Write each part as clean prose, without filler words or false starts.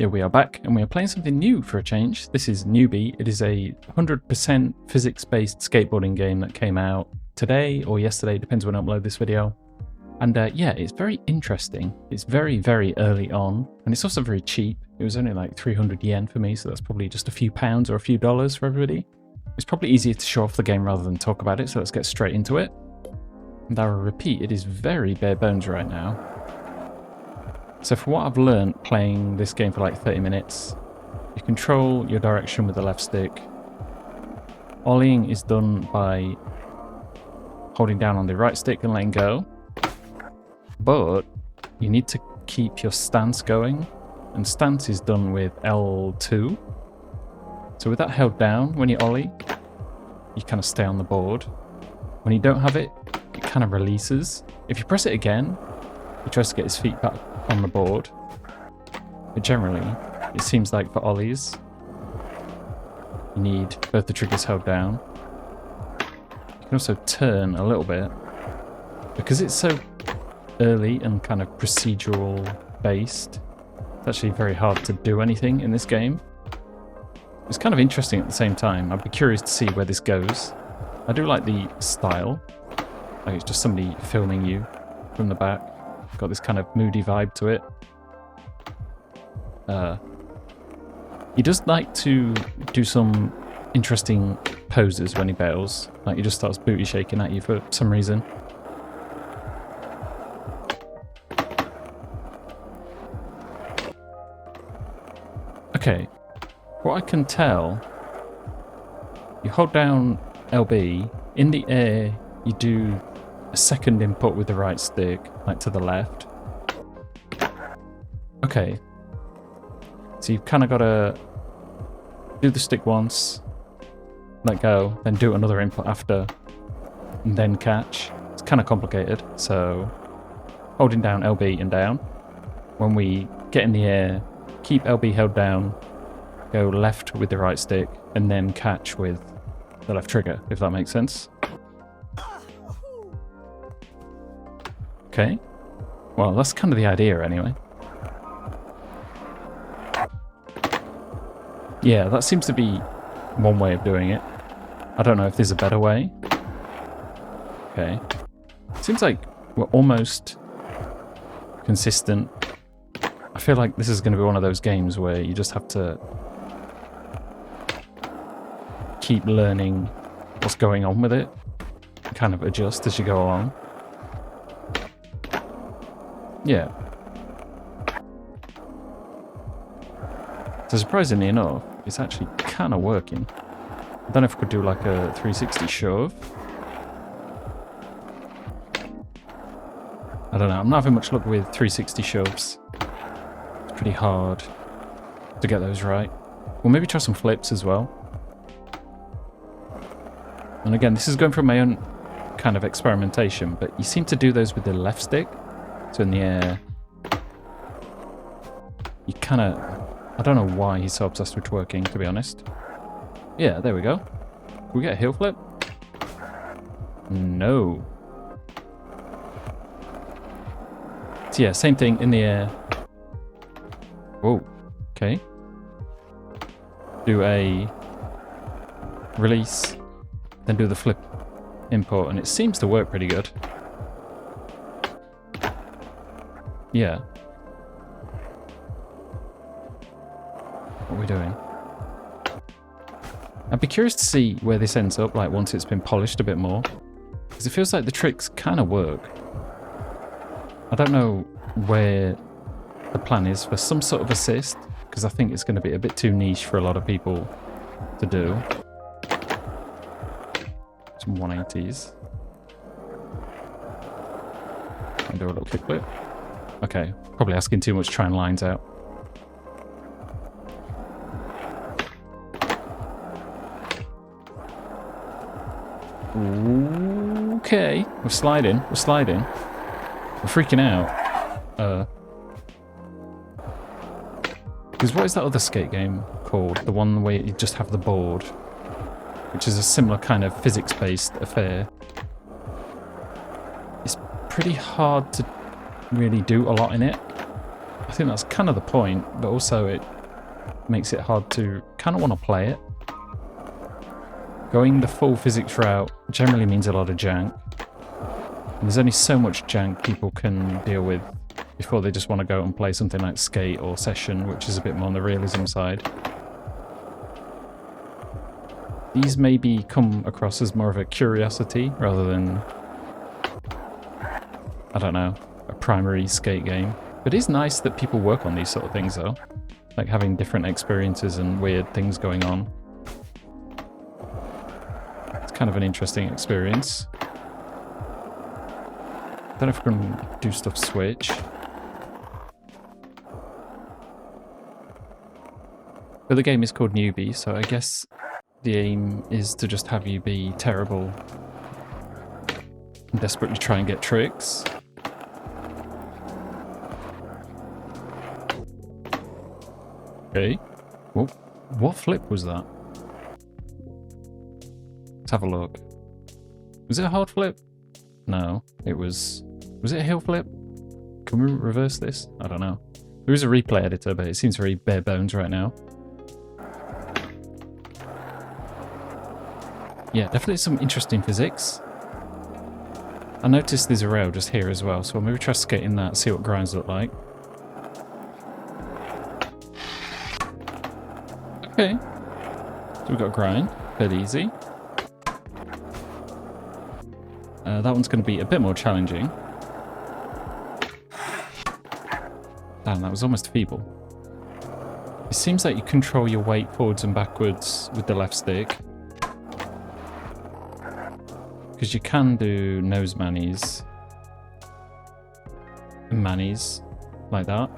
Here we are back, and we are playing something new for a change. This is Newbie. It is a 100% physics-based skateboarding game that came out today or yesterday, depends when I upload this video. And yeah, it's very interesting. It's very, very early on, and it's also very cheap. It was only like 300 yen for me, so that's probably just a few pounds or a few dollars for everybody. It's probably easier to show off the game rather than talk about it, so let's get straight into it. And I will repeat, it is very bare bones right now. So for what I've learned playing this game for like 30 minutes, you control your direction with the left stick. Ollieing is done by holding down on the right stick and letting go. But you need to keep your stance going, and stance is done with L2. So with that held down, when you ollie, you kind of stay on the board. When you don't have it, it kind of releases. If you press it again, he tries to get his feet back on the board. But generally, it seems like for ollies, you need both the triggers held down. You can also turn a little bit. Because it's so early and kind of procedural based, it's actually very hard to do anything in this game. It's kind of interesting at the same time. I'd be curious to see where this goes. I do like the style. Like it's just somebody filming you from the back. Got this kind of moody vibe to it. He does like to do some interesting poses when he bails. Like he just starts booty shaking at you for some reason. Okay, what I can tell, you hold down LB, in the air you do a second input with the right stick, like to the left. Okay, so you've kind of got to do the stick once, let go, then do another input after, and then catch. It's kind of complicated, so holding down LB and down. When we get in the air, keep LB held down, go left with the right stick, and then catch with the left trigger, if that makes sense. Okay. Well, that's kind of the idea anyway. Yeah, that seems to be one way of doing it. I don't know if there's a better way. Okay. Seems like we're almost consistent. I feel like this is going to be one of those games where you just have to keep learning what's going on with it, and kind of adjust as you go along. Yeah. So surprisingly enough, it's actually kind of working. I don't know if I could do like a 360 shove. I don't know, I'm not having much luck with 360 shoves. It's pretty hard to get those right. We'll maybe try some flips as well. And again, this is going from my own kind of experimentation, but you seem to do those with the left stick. So in the air, you kind of... I don't know why he's so obsessed with twerking, to be honest. Yeah, there we go. Can we get a heel flip? No. So yeah, same thing in the air. Whoa, okay. Do a release, then do the flip input, and it seems to work pretty good. Yeah. What are we doing? I'd be curious to see where this ends up, like once it's been polished a bit more. Because it feels like the tricks kind of work. I don't know where the plan is for some sort of assist, because I think it's going to be a bit too niche for a lot of people to do. Some 180s. And do a little kickflip. Okay, probably asking too much trying lines out. Okay, we're sliding, we're freaking out. Because what is that other skate game called? The one where you just have the board, which is a similar kind of physics-based affair. It's pretty hard to really do a lot in it. I think that's kind of the point, but also it makes it hard to kind of want to play it. Going the full physics route generally means a lot of jank. And there's only so much jank people can deal with before they just want to go and play something like Skate or Session, which is a bit more on the realism side. These maybe come across as more of a curiosity rather than, I don't know, a primary skate game. But it is nice that people work on these sort of things though, like having different experiences and weird things going on. It's kind of an interesting experience. Don't know if we can do stuff switch. But the game is called Newbie, so I guess the aim is to just have you be terrible and desperately try and get tricks. Okay. Well, what flip was that? Let's have a look. Was it a hard flip? No, it was... Was it a hill flip? Can we reverse this? I don't know. There is a replay editor, but it seems very bare bones right now. Yeah, definitely some interesting physics. I noticed there's a rail just here as well, so I'll maybe try skating that, see what grinds look like. Okay. So we've got a grind. Bit easy. That one's going to be a bit more challenging. Damn, that was almost feeble. It seems like you control your weight forwards and backwards with the left stick. Because you can do nose manis and manis like that.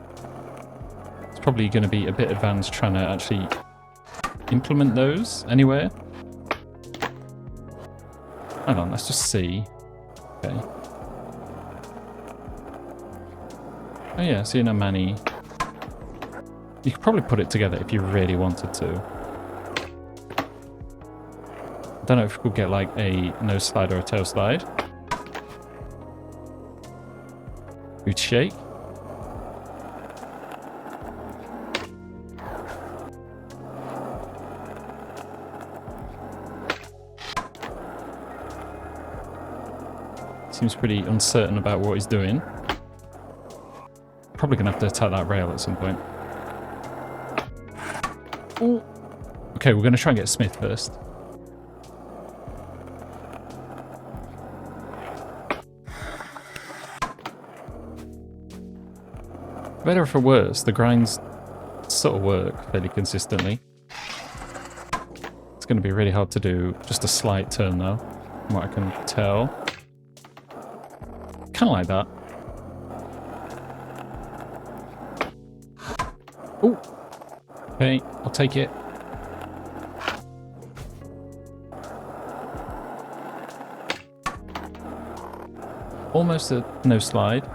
It's probably going to be a bit advanced trying to actually implement those anywhere. Hang on, let's just see. Okay. Oh yeah, seeing a mani. You could probably put it together if you really wanted to. I don't know if we could get like a nose slide or a tail slide. Boot shake. Seems pretty uncertain about what he's doing. Probably gonna have to attack that rail at some point. Ooh. Okay, we're gonna try and get Smith first. Better for worse, the grinds sort of work fairly consistently. It's going to be really hard to do just a slight turn though, from what I can tell. Kind of like that. Oh, okay, I'll take it. Almost a no slide.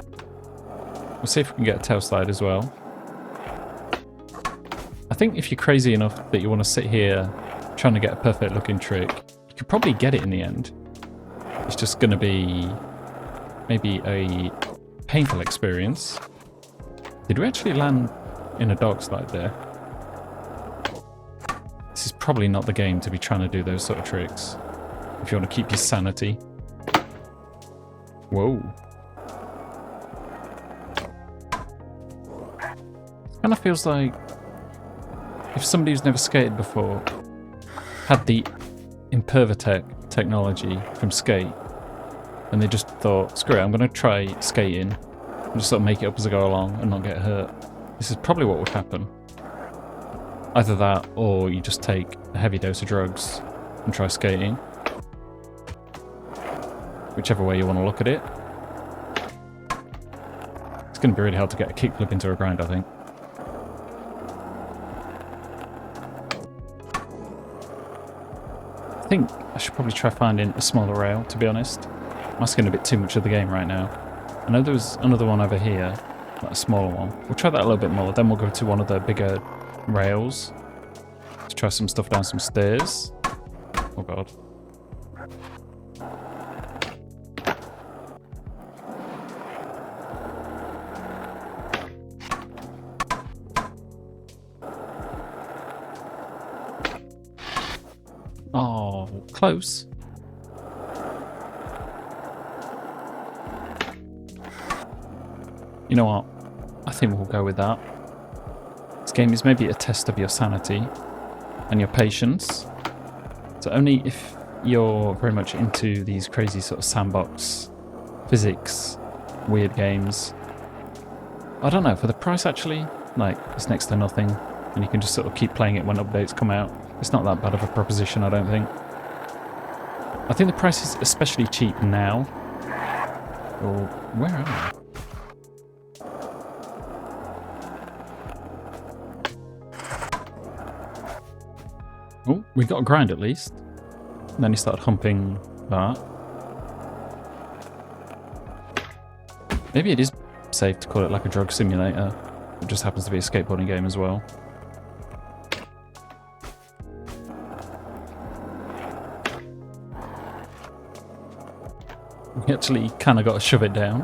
We'll see if we can get a tail slide as well. I think if you're crazy enough that you want to sit here trying to get a perfect looking trick, you could probably get it in the end. It's just going to be maybe a painful experience. Did we actually land in a dog slide there? This is probably not the game to be trying to do those sort of tricks if you want to keep your sanity. Whoa. Kind of feels like if somebody who's never skated before had the Impervatech technology from Skate and they just thought, screw it, I'm going to try skating and just sort of make it up as I go along and not get hurt. This is probably what would happen. Either that or you just take a heavy dose of drugs and try skating. Whichever way you want to look at it. It's going to be really hard to get a kickflip into a grind, I think. I think I should probably try finding a smaller rail, to be honest. I'm asking a bit too much of the game right now. I know there was another one over here, like a smaller one. We'll try that a little bit more, then we'll go to one of the bigger rails to try some stuff down some stairs. Oh god. Oh, close. You know what? I think we'll go with that. This game is maybe a test of your sanity and your patience. So only if you're very much into these crazy sort of sandbox physics, weird games. I don't know, for the price actually, like, it's next to nothing, and you can just sort of keep playing it when updates come out. It's not that bad of a proposition, I don't think. I think the price is especially cheap now. Or, where am I? Oh, we got a grind at least. And then he started humping that. Maybe it is safe to call it like a drug simulator. It just happens to be a skateboarding game as well. We actually kind of got to shove it down.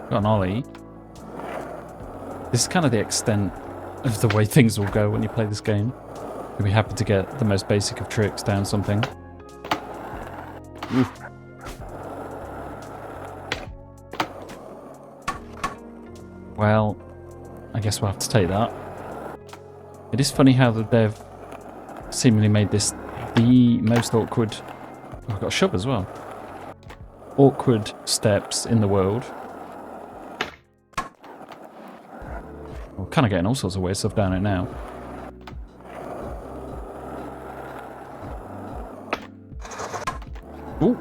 Got an ollie. This is kind of the extent of the way things will go when you play this game. You'll be happy to get the most basic of tricks down something. Oof. Well, I guess we'll have to take that. It is funny how the dev seemingly made this the most awkward... Oh, I've got a shove as well. Awkward steps in the world. We're kind of getting all sorts of weird stuff down it now. Ooh.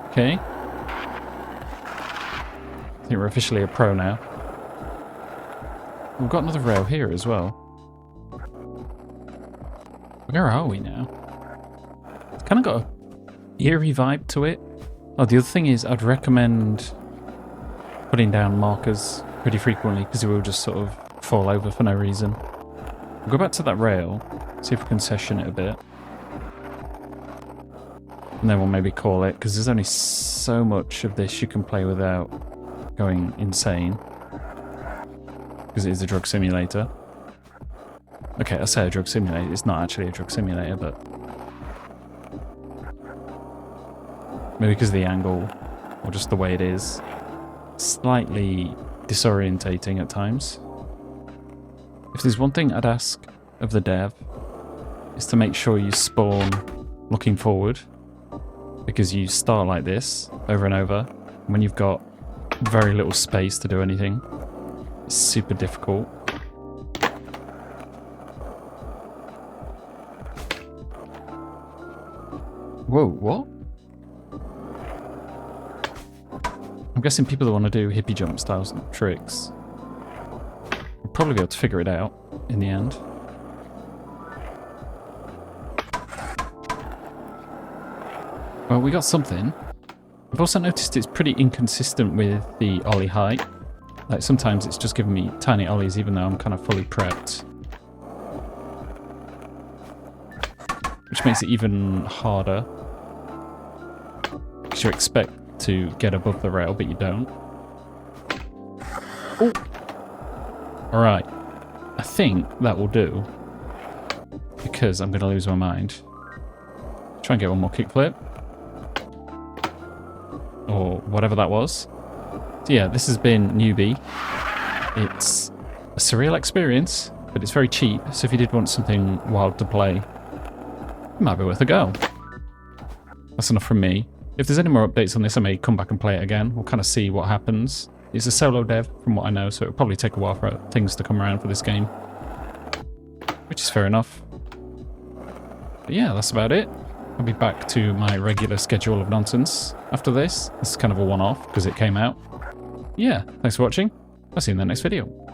Okay. I think we're officially a pro now. We've got another rail here as well. Where are we now? It's kind of got a eerie vibe to it. Oh, the other thing is I'd recommend putting down markers pretty frequently because it will just sort of fall over for no reason. We'll go back to that rail, see if we can session it a bit. And then we'll maybe call it, because there's only so much of this you can play without going insane. Because it is a drug simulator. Okay, I say a drug simulator, it's not actually a drug simulator, but... maybe because of the angle, or just the way it is. Slightly disorientating at times. If there's one thing I'd ask of the dev, is to make sure you spawn looking forward. Because you start like this, over and over, when you've got very little space to do anything. It's super difficult. Whoa, what? I'm guessing people that want to do hippie jump styles and tricks will probably be able to figure it out in the end. Well, we got something. I've also noticed it's pretty inconsistent with the ollie height. Like, sometimes it's just giving me tiny ollies even though I'm kind of fully prepped. Which makes it even harder. Because you expect to get above the rail, but you don't. Oh! Alright. I think that will do. Because I'm going to lose my mind. Try and get one more kickflip. Or whatever that was. So yeah, this has been Newbie. It's a surreal experience, but it's very cheap, so if you did want something wild to play, it might be worth a go. That's enough from me. If there's any more updates on this, I may come back and play it again. We'll kind of see what happens. It's a solo dev, from what I know, so it'll probably take a while for things to come around for this game. Which is fair enough. But yeah, that's about it. I'll be back to my regular schedule of nonsense after this. This is kind of a one-off because it came out. Yeah, thanks for watching. I'll see you in the next video.